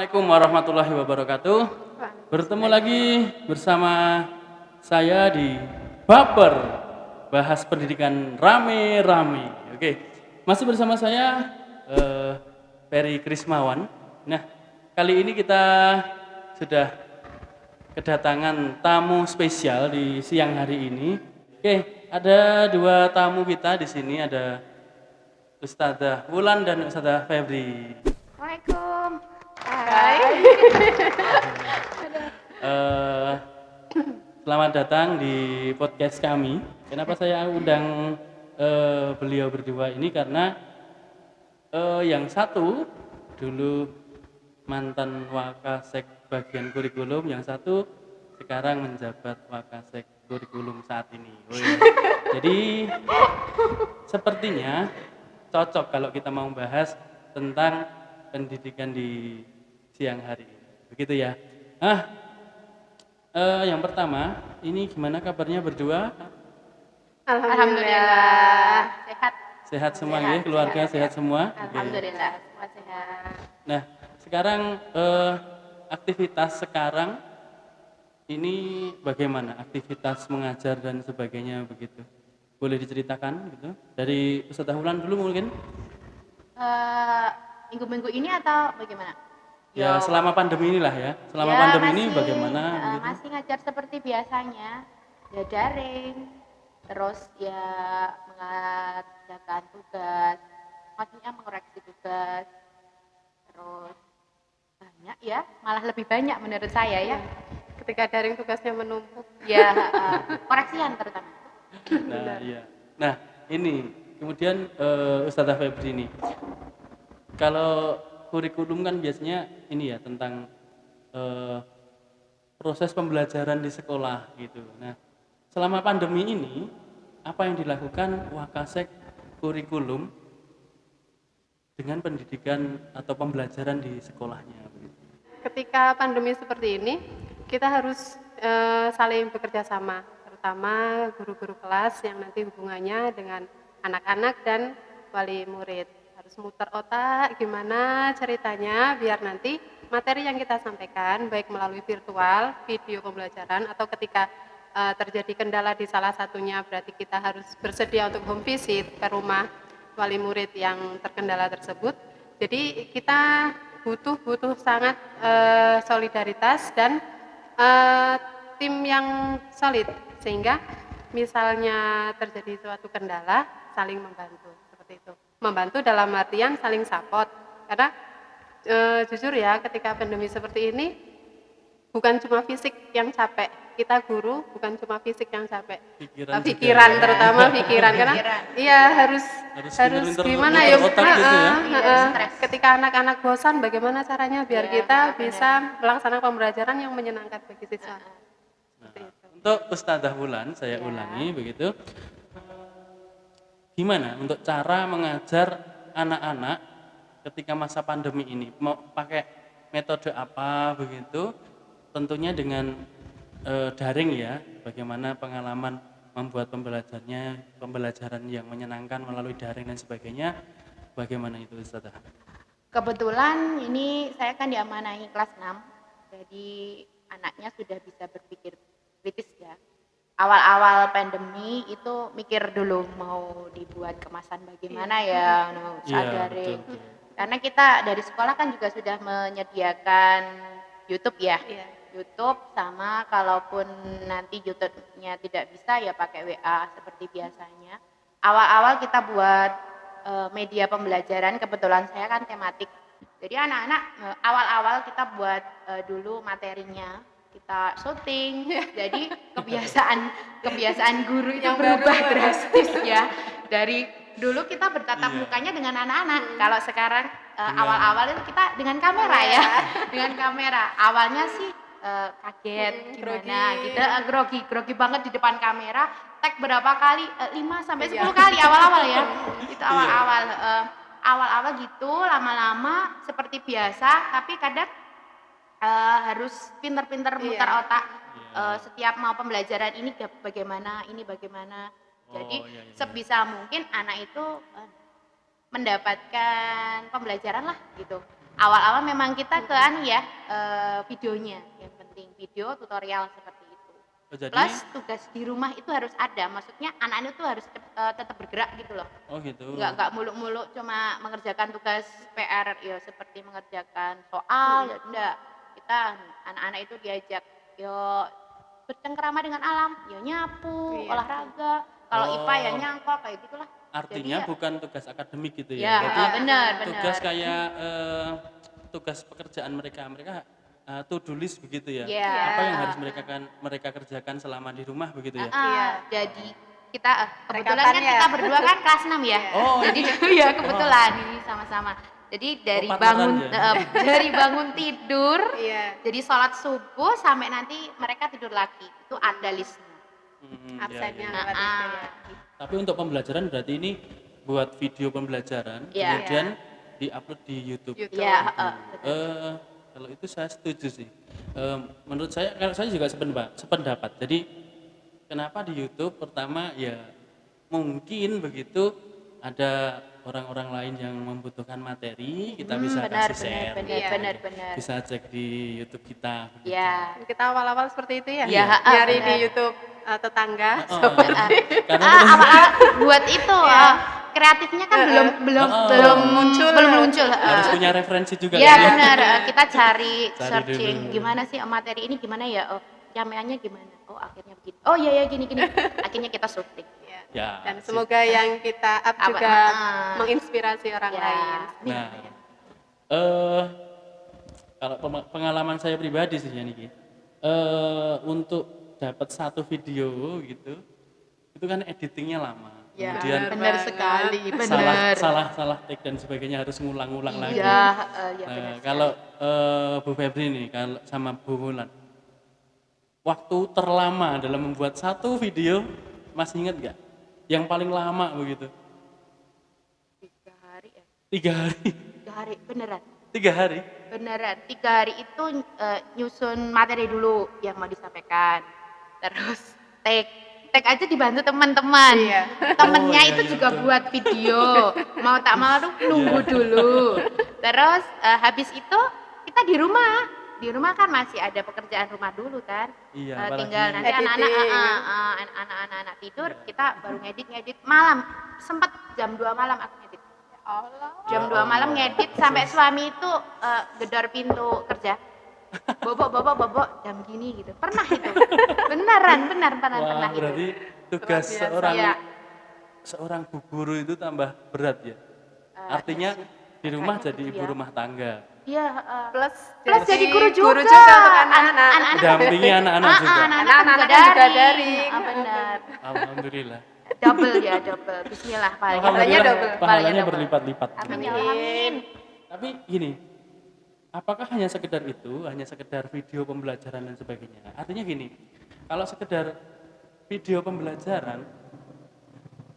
Assalamualaikum warahmatullahi wabarakatuh. Bertemu lagi bersama saya di Baper, bahas pendidikan rame-rame. Oke, masih bersama saya Ferry Krismawan. Nah, kali ini kita sudah kedatangan tamu spesial di siang hari ini. Oke, ada dua tamu kita di sini, ada Ustadzah Wulan dan Ustadzah Febri. Assalamualaikum. Hai. Selamat datang di podcast kami. Kenapa saya undang beliau berdua ini karena yang satu dulu mantan Wakasek bagian kurikulum, yang satu sekarang menjabat Wakasek kurikulum saat ini. Oh iya. Jadi sepertinya cocok kalau kita mau bahas tentang pendidikan di siang hari ini. Begitu ya. Yang pertama, ini gimana kabarnya berdua? Alhamdulillah. Sehat. Sehat semua ya, keluarga sehat semua? Alhamdulillah, semua sehat. Nah, sekarang aktivitas sekarang ini bagaimana? Aktivitas mengajar dan sebagainya begitu. Boleh diceritakan gitu? Dari Ustadzah Wulan dulu mungkin? Minggu-minggu ini atau bagaimana? Ya, selama pandemi inilah ya. Selama Ya, pandemi ini bagaimana? Gitu? masih ngajar seperti biasanya, ya daring, terus ya mengerjakan tugas, maksudnya mengoreksi tugas, terus banyak ya, malah lebih banyak menurut saya ya. Ketika daring tugasnya menumpuk. Ya, koreksian terutama. Nah, iya. Nah, ini kemudian Ustadzah Febri ini. Kalau kurikulum kan biasanya ini ya tentang proses pembelajaran di sekolah gitu. Nah, selama pandemi ini apa yang dilakukan Wakasek kurikulum dengan pendidikan atau pembelajaran di sekolahnya? Ketika pandemi seperti ini, kita harus saling bekerja sama, terutama guru-guru kelas yang nanti hubungannya dengan anak-anak dan wali murid. Harus muter otak gimana ceritanya biar nanti materi yang kita sampaikan baik melalui virtual, video pembelajaran atau ketika terjadi kendala di salah satunya berarti kita harus bersedia untuk home visit ke rumah wali murid yang terkendala tersebut. Jadi kita butuh sangat solidaritas dan tim yang solid sehingga misalnya terjadi suatu kendala saling membantu seperti itu. Membantu dalam artian saling support karena jujur ya ketika pandemi seperti ini bukan cuma fisik yang capek, kita guru bukan cuma fisik yang capek, pikiran ya. Terutama pikiran karena iya harus gimana ya, gitu ya. ketika anak-anak bosan bagaimana caranya biar kita bisa melaksanakan pembelajaran yang menyenangkan bagi siswa. Nah, untuk Ustadzah Wulan saya ulangi begitu. Gimana untuk cara mengajar anak-anak ketika masa pandemi ini? Mau pakai metode apa begitu? Tentunya dengan daring ya. Bagaimana pengalaman membuat pembelajaran yang menyenangkan melalui daring dan sebagainya? Bagaimana itu Ustadzah? Kebetulan ini saya kan diamanahi kelas 6, jadi anaknya sudah bisa berpikir kritis ya. Awal-awal pandemi itu mikir dulu mau dibuat kemasan bagaimana ya, daring. Betul. Karena kita dari sekolah kan juga sudah menyediakan YouTube ya. YouTube sama kalaupun nanti YouTube-nya tidak bisa ya pakai WA seperti biasanya. Awal-awal kita buat media pembelajaran, kebetulan saya kan tematik. Jadi anak-anak awal-awal kita buat dulu materinya. Kita syuting, jadi kebiasaan guru itu berubah drastis ya. Dari dulu kita bertatap mukanya dengan anak-anak, kalau sekarang awal-awal itu kita dengan kamera ya, dengan kamera. Awalnya sih kaget gimana, gitu grogi banget di depan kamera. Tag berapa kali? 5 sampai 10 kali awal-awal ya. Itu awal-awal gitu, lama-lama seperti biasa, tapi kadang harus pinter-pinter muter otak. Setiap mau pembelajaran ini bagaimana, jadi sebisa mungkin anak itu mendapatkan pembelajaran lah gitu. Awal-awal memang kita ke videonya, yang penting video tutorial seperti itu. Oh, jadi Plus tugas di rumah itu harus ada, maksudnya anak-anak itu harus tetap bergerak gitu loh. oh gitu. Nggak muluk-muluk cuma mengerjakan tugas PR ya seperti mengerjakan soal ya enggak. Kita anak-anak itu diajak yo bercengkrama dengan alam, ya nyapu, Iya. olahraga. Kalau Oh. IPA ya nyangkok kayak gitulah. Artinya Jadi ya- bukan tugas akademik gitu Ya, ya. Berarti benar. tugas kayak tugas pekerjaan mereka to do list begitu ya. Iya. Apa yang harus mereka kerjakan selama di rumah begitu ya. Iya. Jadi kita kebetulan kan Rekapannya. kita berdua kan kelas 6 ya. Oh, Jadi ya kebetulan ini sama-sama. Jadi dari partneran dari bangun tidur, Iya. jadi sholat subuh sampai nanti mereka tidur lagi. Itu ada listnya. Hmm, Absennya ya, ya. lewat itu ya. Tapi untuk pembelajaran berarti ini buat video pembelajaran, Iya. kemudian di-upload di YouTube. YouTube. Ya, Kalau itu saya setuju sih. Menurut saya, kalau saya juga sependapat. Jadi kenapa di YouTube? Pertama ya mungkin begitu ada orang-orang lain yang membutuhkan materi, kita bisa benar, kasih share. Iya. benar. Bisa cek di YouTube kita. begitu. Ya. Kita awal-awal seperti itu ya. Iya, Nyari di benar. YouTube tetangga. Oh, karena Awal-awal buat itu kreatifnya kan belum muncul. harus punya referensi juga Iya kan ya. benar, kita cari Cari searching dulu. gimana sih materi ini gimana ya, oh kameranya gimana, oh akhirnya begini, oh iya gini, akhirnya kita syuting. Iya. Ya, Dan sih. semoga yang kita up Apa- juga ah. menginspirasi orang Ya. lain. Nah, kalau pengalaman saya pribadi sih ya Niki, untuk dapat satu video gitu, itu kan editingnya lama. Ya, Kemudian benar banget. sekali, benar. salah take dan sebagainya harus ngulang-ngulang lagi. Iya, ya Nah, benar. kalau Bu Febri nih, kalau sama Bu Wulan, waktu terlama dalam membuat satu video, masih ingat nggak? Yang paling lama begitu? 3 hari ya, 3 hari. 3 hari beneran. 3 hari. Beneran, 3 hari itu nyusun materi dulu yang mau disampaikan. Terus take aja dibantu teman-teman. Iya. Temennya Oh, iya, itu iya, juga betul. buat video. Mau tak mau tuh nunggu dulu. Terus habis itu kita di rumah. Di rumah kan masih ada pekerjaan rumah dulu kan. Iya, apalagi- Tinggal nanti anak-anak anak-anak tidur, kita baru ngedit malam. Sempat jam 2 malam aku ngedit. Allah. Jam 2 malam ngedit sampai suami itu gedor pintu kerja. Bobok jam gini gitu. Pernah itu. Beneran Wah, pernah itu. berarti tugas Luar biasa. seorang bu guru itu tambah berat ya. Artinya di rumah jadi ibu iya. rumah tangga, Iya, Plus jadi guru juga. untuk anak-anak. dampingi anak-anak juga. Anak-anak juga juga daring. daring. Benar. Alhamdulillah. Double. Bismillah paling. Pahalanya double. Pahalanya berlipat-lipat. Amin ya Allah, amin. Tapi gini, apakah hanya sekedar itu, hanya sekedar video pembelajaran dan sebagainya? Artinya gini, kalau sekedar video pembelajaran,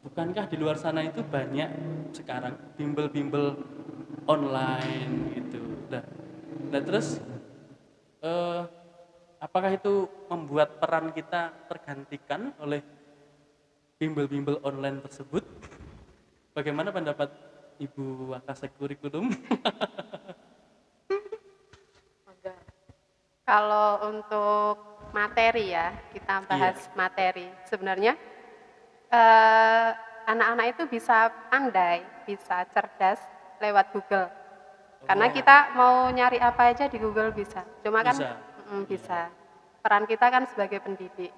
bukankah di luar sana itu banyak sekarang bimbel-bimbel online gitu. Nah terus apakah itu membuat peran kita tergantikan oleh bimbel-bimbel online tersebut? Bagaimana pendapat Ibu Wakasek Kurikulum? Kalau untuk materi ya, kita bahas materi. Sebenarnya anak-anak itu bisa pandai, bisa cerdas lewat Google. Karena kita mau nyari apa aja di Google bisa. Cuma kan Bisa. bisa. Peran kita kan sebagai pendidik.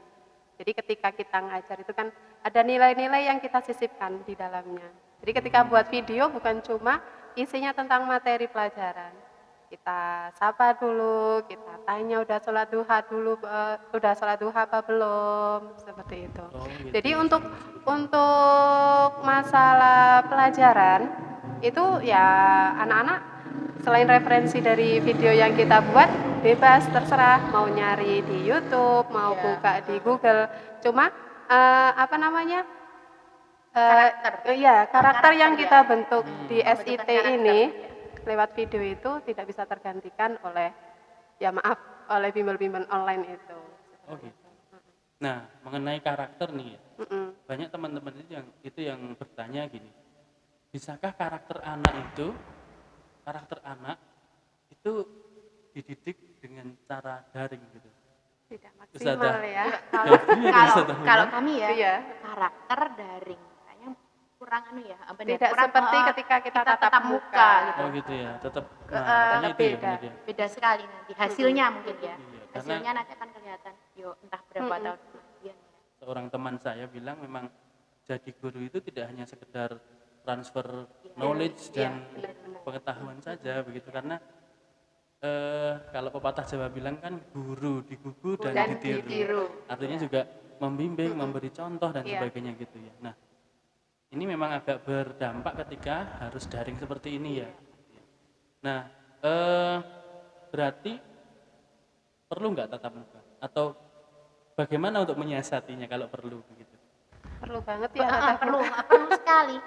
Jadi ketika kita ngajar itu kan ada nilai-nilai yang kita sisipkan di dalamnya. Jadi ketika buat video bukan cuma isinya tentang materi pelajaran. Kita sapa dulu, kita tanya udah sholat duha dulu, udah sholat duha apa belum, seperti itu. Oh, gitu. Jadi untuk masalah pelajaran itu ya anak-anak selain referensi dari video yang kita buat bebas terserah mau nyari di YouTube, mau buka di Google. Cuma apa namanya? Karakter yang kita bentuk di SIT ini lewat video itu tidak bisa tergantikan oleh oleh bimbel-bimbel online itu. Oh gitu. Nah, mengenai karakter nih ya, banyak teman-teman itu yang bertanya gini, bisakah karakter anak itu dididik dengan cara daring gitu. Tidak Ustazah. maksimal ya. Kalau Iya, kalau Ustazah. kalau kami ya Iya. karakter daring kayaknya kurang benar, Tidak kurang, seperti ketika kita tatap muka. gitu. Oh gitu ya, tetap Ke- makanya tetap itu ya beda. benar ya. Beda sekali nanti hasilnya mungkin ya. Iya, karena- Hasilnya nanti akan kelihatan yuk entah berapa tahun kemudian ya. Seorang teman saya bilang memang jadi guru itu tidak hanya sekedar transfer knowledge dan pengetahuan saja begitu, karena kalau pepatah Jawa bilang kan guru digugu dan ditiru. ditiru. Artinya juga membimbing, memberi contoh dan sebagainya gitu ya. Nah, ini memang agak berdampak ketika harus daring seperti ini ya. Nah, berarti perlu nggak tatap muka atau bagaimana untuk menyiasatinya kalau perlu begitu? Perlu banget ya tatap Perlu muka. perlu sekali.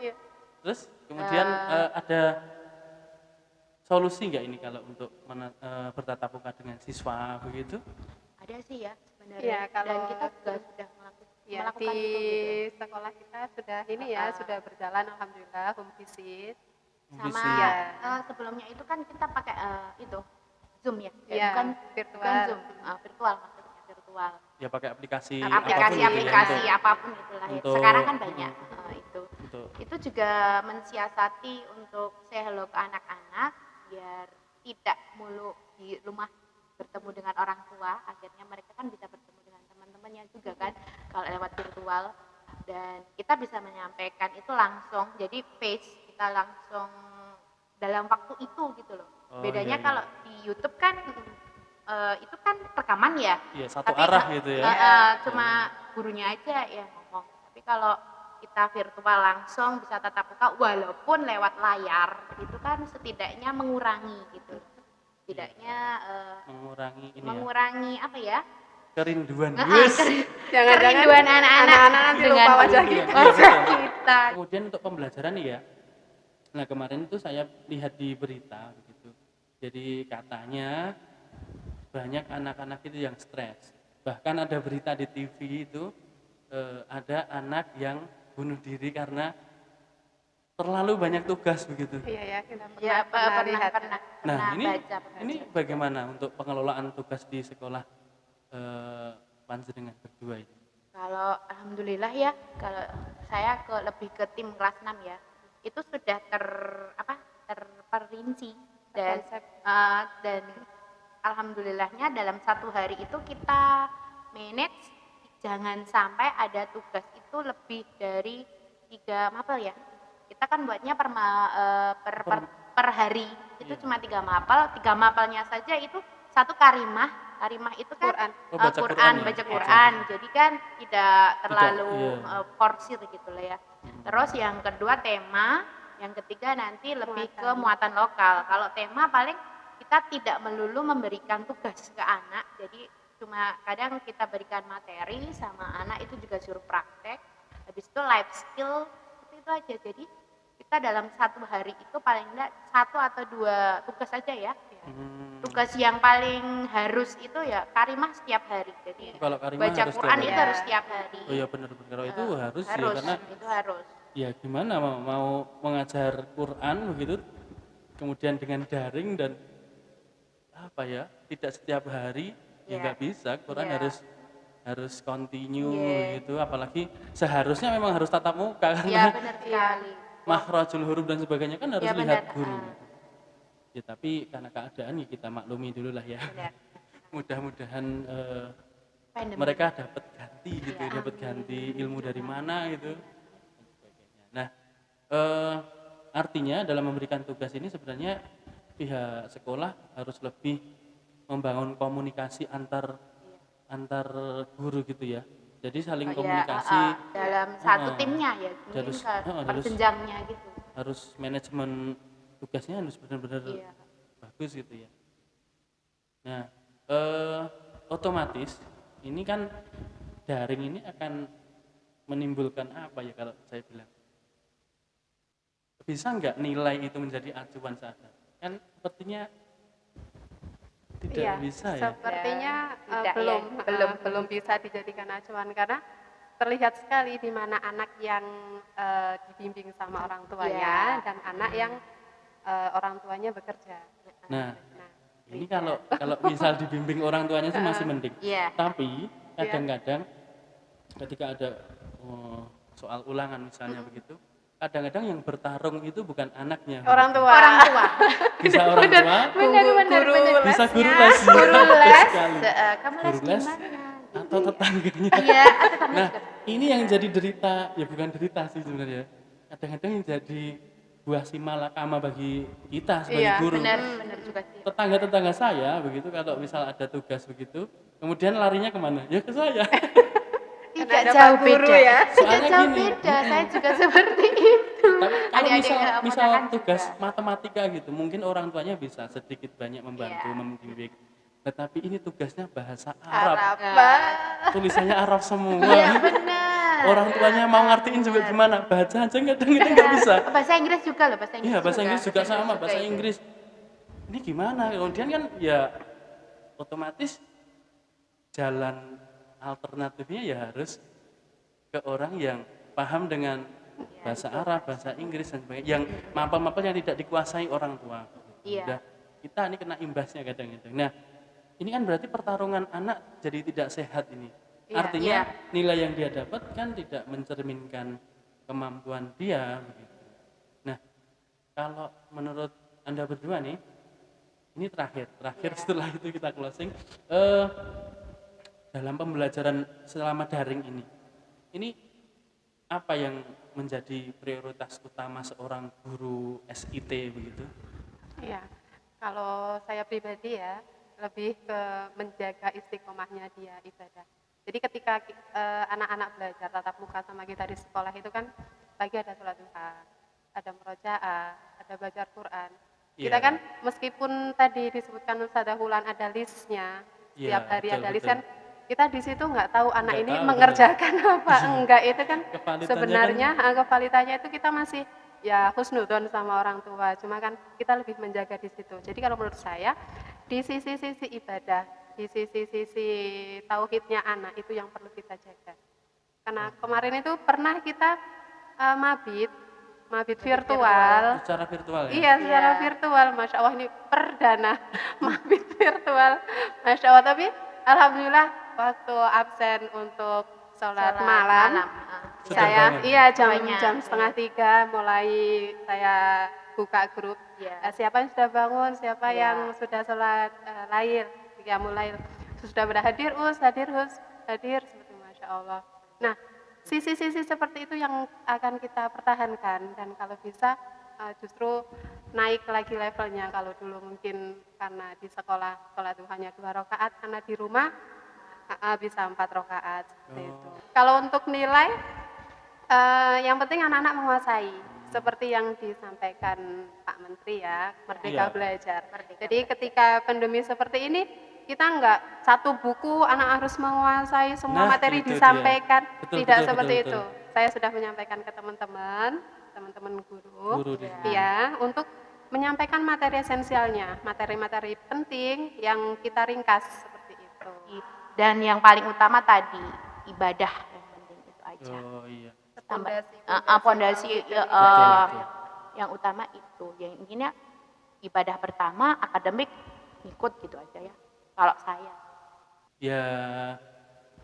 Iya. Terus kemudian ada solusi nggak ini kalau untuk bertatap muka dengan siswa begitu? Ada sih ya sebenarnya. Iya, Dan kalau- kita juga sudah Ya, melakukan di itu gitu. sekolah kita sudah ini ya, sudah berjalan alhamdulillah home visit. Sama Bisa. sebelumnya itu kan kita pakai itu Zoom ya. Iya, Bukan virtual. bukan Zoom, virtual maksudnya virtual. Ya pakai aplikasi Aplikasi-aplikasi apapun apapun itulah ya. untuk- Sekarang kan banyak itu. untuk Itu juga mensiasati untuk say hello ke anak-anak biar tidak mulu di rumah bertemu dengan orang tua, akhirnya mereka kan bisa bertemu dengan teman-temannya juga kan kalau lewat virtual, dan kita bisa menyampaikan itu langsung, jadi face kita langsung dalam waktu itu gitu loh. Oh, Bedanya iya, iya. kalau di YouTube kan itu kan rekaman ya. Iya, satu arah gitu ya. Cuma gurunya aja ya ngomong. Tapi kalau kita virtual langsung bisa tatap muka walaupun lewat layar, itu kan setidaknya mengurangi gitu. Setidaknya mengurangi ini ya, mengurangi apa ya? kerinduan. Nah, Yes. Jangan-jangan kerinduan anak-anak nanti dengan lupa wajah Iya, kita. wajah betul. kita. Kemudian untuk pembelajaran nih ya. Nah, kemarin itu saya lihat di berita begitu. Jadi katanya banyak anak-anak itu yang stres. Bahkan ada berita di TV itu ada anak yang bunuh diri karena terlalu banyak tugas begitu. Iya ya, kita pernah, Ya, lihat. pernah Nah, ini baca. ini bagaimana untuk pengelolaan tugas di sekolah panjenengan berdua ini? Kalau alhamdulillah ya, kalau saya lebih ke tim kelas 6 ya, itu sudah terperinci dan Konsep. dan alhamdulillahnya dalam satu hari itu kita manage jangan sampai ada tugas itu lebih dari 3 mapel ya. Kita kan buatnya per hari itu cuma 3 mapel, 3 mapelnya saja itu satu karimah. Karimah itu kan Quran. Oh, baca Quran ya? baca Quran. Jadi kan tidak terlalu iya. forsir gitu lah ya. Terus yang kedua tema, yang ketiga nanti lebih ke muatan lokal. Kalau tema paling kita tidak melulu memberikan tugas ke anak, jadi cuma kadang kita berikan materi sama anak itu juga suruh praktek. Habis itu life skill itu aja. Jadi kita dalam satu hari itu paling enggak 1 atau 2 tugas saja ya. Tugas yang paling harus itu ya karimah setiap hari. Jadi Kalau karimah baca harus Quran setiap itu hari. harus setiap hari. Oh iya benar-benar. Kalau itu harus ya, harus, karena itu harus. ya gimana mau mengajar Quran begitu kemudian dengan daring dan apa ya, tidak setiap hari ya Iya. nggak bisa. Quran Iya. harus continue Iya. gitu, apalagi seharusnya memang harus tatap muka Iya karena benar sekali. makhrajul huruf dan sebagainya kan harus Iya, lihat benar. guru. Ya tapi karena keadaan ya kita maklumi dulu lah ya. Benar. Mudah-mudahan Pandemi. mereka dapat ganti gitu, Iya, dapat ganti ilmu dari mana gitu. Dan sebagainya. Nah, artinya dalam memberikan tugas ini sebenarnya pihak sekolah harus lebih membangun komunikasi antar guru gitu ya. Jadi saling komunikasi, dalam satu Heeh. timnya ya, mungkin Harus- ke harus- perjenjangnya gitu. harus manajemen tugasnya harus benar-benar Iya. bagus gitu ya. Nah, otomatis ini kan daring ini akan menimbulkan apa ya kalau saya bilang? Bisa nggak nilai itu menjadi acuan saja? Kan sepertinya tidak Iya, bisa ya. sepertinya Tidak, belum bisa dijadikan acuan karena terlihat sekali di mana anak yang dibimbing sama orang tuanya Iya. dan anak yang orang tuanya bekerja. Nah, Nah, ini kalau misal dibimbing orang tuanya sih masih mending. Iya. Tapi kadang-kadang ketika ada soal ulangan misalnya begitu, kadang-kadang yang bertarung itu bukan anaknya. orang tua. Bisa orang tua, Benar. bisa guru les. Guru Betul les. sekali. Kamu les Guru di les mana? atau tetangganya. Iya, atau teman Nah, juga. ini yang jadi derita, ya bukan derita sih sebenarnya. Kadang-kadang yang jadi buah si malakama bagi kita sebagai Iya, guru. Benar juga sih. Tetangga-tetangga saya begitu kalau misal ada tugas begitu, kemudian larinya kemana? Ya ke saya. Tidak ada jauh Pak Guru beda. ya. Tidak Soalnya jauh gini, beda. Saya juga seperti itu. Tapi kalau Adik-adik misal kemudahan tugas juga. matematika gitu, mungkin orang tuanya bisa sedikit banyak membantu, Iya. membimbing. Tetapi ini tugasnya bahasa Arab. Tulisannya Arab semua. Iya benar. Orang tuanya mau ngertiin juga gimana? Baca aja kadang-kadang nggak bisa. Bahasa Inggris juga loh, bahasa Inggris. Iya, bahasa Inggris juga sama, bahasa itu. Inggris. Ini gimana? Kemudian kan ya otomatis jalan alternatifnya ya harus ke orang yang paham dengan bahasa Arab, bahasa Inggris dan sebagainya. Yang mapel-mapel yang tidak dikuasai orang tua. Iya. Udah, kita ini kena imbasnya kadang-kadang. Nah, ini kan berarti pertarungan anak jadi tidak sehat ini. Iya, Artinya nilai yang dia dapat kan tidak mencerminkan kemampuan dia begitu. Nah, kalau menurut Anda berdua nih, ini terakhir setelah itu kita closing. Dalam pembelajaran selama daring ini apa yang menjadi prioritas utama seorang guru SIT begitu? Iya, kalau saya pribadi ya lebih ke menjaga istiqomahnya dia ibadah. Jadi ketika anak-anak belajar tatap muka sama kita di sekolah itu kan pagi ada sholat duha, ada murojaah, ada belajar Quran. Kita kan meskipun tadi disebutkan Ustazah Hulan ada listnya, setiap hari ada list kan, kita di situ nggak tahu anak ini mengerjakan apa enggak, itu kan sebenarnya kevalitannya itu kita masih ya husnudon sama orang tua, cuma kan kita lebih menjaga di situ. Jadi kalau menurut saya di sisi-sisi ibadah, di sisi-sisi tauhidnya anak itu yang perlu kita jaga. Karena kemarin itu pernah kita mabit virtual. Secara virtual ya? Iya, secara virtual. Masya Allah ini perdana mabit virtual. Masya Allah, tapi alhamdulillah waktu absen untuk sholat malam. Saya jam setengah 3 mulai saya buka grup. Siapa yang sudah bangun, siapa yang sudah sholat lail, mulai sudah hadir seperti Masya Allah. Nah, sisi-sisi seperti itu yang akan kita pertahankan, dan kalau bisa justru naik lagi levelnya. Kalau dulu mungkin karena di sekolah sholat duhanya 2 rakaat, karena di rumah bisa 4 rakaat seperti itu. Kalau untuk nilai, yang penting anak-anak menguasai seperti yang disampaikan Pak Menteri ya, Merdeka Belajar. Jadi ketika pandemi seperti ini, kita enggak satu buku anak harus menguasai semua materi disampaikan, tidak seperti itu. Saya sudah menyampaikan ke teman-teman guru ya, untuk menyampaikan materi esensialnya, materi-materi penting yang kita ringkas seperti itu. Dan yang paling utama tadi ibadah yang penting itu aja. Oh iya. Pondasi yang utama itu. Yang intinya ibadah pertama, akademik ikut gitu aja ya. Kalau saya. Ya,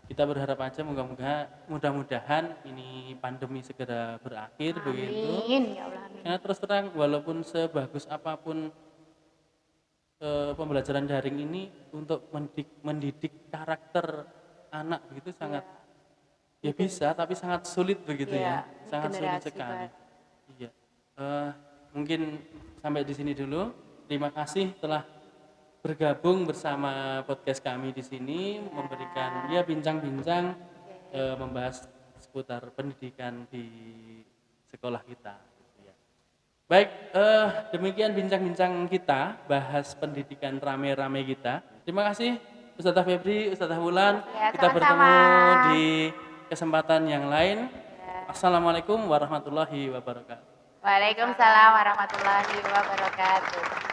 kita berharap aja mudah-mudahan ini pandemi segera berakhir. Amin, begitu. Ya Allah, amin. Karena terus terang walaupun sebagus apapun pembelajaran daring ini untuk mendidik karakter anak begitu sangat ya bisa, tapi sangat sulit begitu ya, sangat sulit sekali. Iya. Mungkin sampai di sini dulu. Terima kasih telah bergabung bersama podcast kami di sini, memberikan bincang-bincang membahas seputar pendidikan di sekolah kita. Baik, demikian bincang-bincang kita bahas pendidikan rame-rame kita. Terima kasih Ustazah Febri, Ustazah Wulan. Kita bertemu di kesempatan yang lain. Assalamualaikum warahmatullahi wabarakatuh. Waalaikumsalam warahmatullahi wabarakatuh.